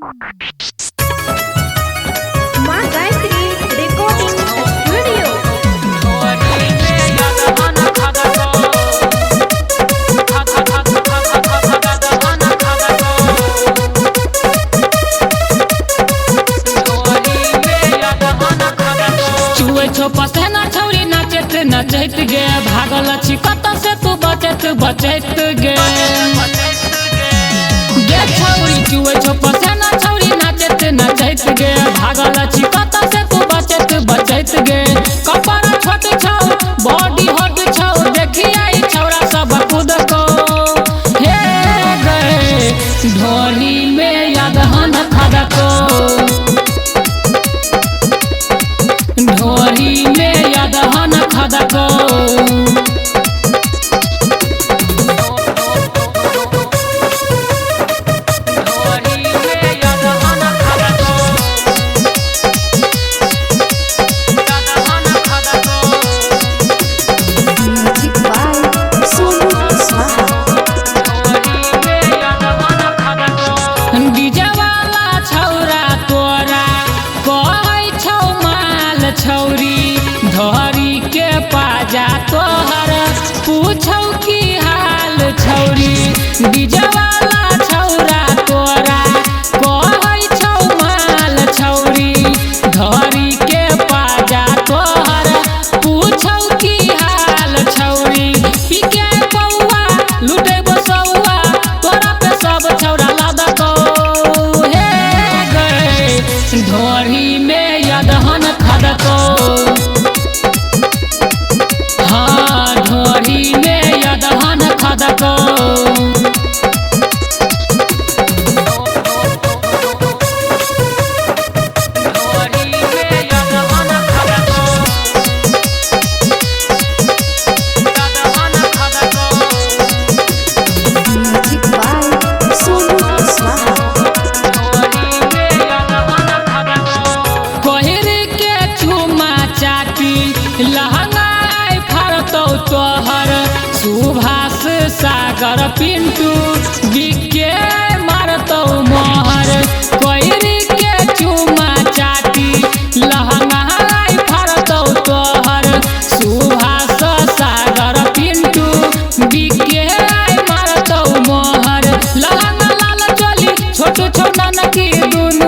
माँ Gayatri recording studio. चुए छो पसेना छौरी नाचत नचत गे भागल छी कत से तू बचत बचत गे गे छौरी चुए छो पसेना छौरी नाचत नचत गे भागल छी कत से तू बचत बचत गे कपड़ा छोट छौ बॉडी हॉट छौ देखी आई छौरा सब खुद को हे गे ढोली में यादहन खद को ढोली में यादहन खद को छौरी धरी के पाजा तोहर पूछौ की हाल छौरी डीजे वाला छौरा तोरा कहै छौ माल छौरी धरी के पाजा तोहर पूछौ की हाल छौरी पीके बौआ लुटे बसौआ तोरा पे सब छौरा लदको हे गे ढोरी में यादहन खदको हाँ ढोरी में यादहन खदको लहंगा फरतौ तोहर सुभाष सागर पिंटू बिके मारतौ मोहर कोयरी के चुमा चाटी लहंगा फरतौ तोहर सुभाष सागर पिंटू बिके मारतौ मोहर लहंगा लाल चली छोट छोट ननकी दुन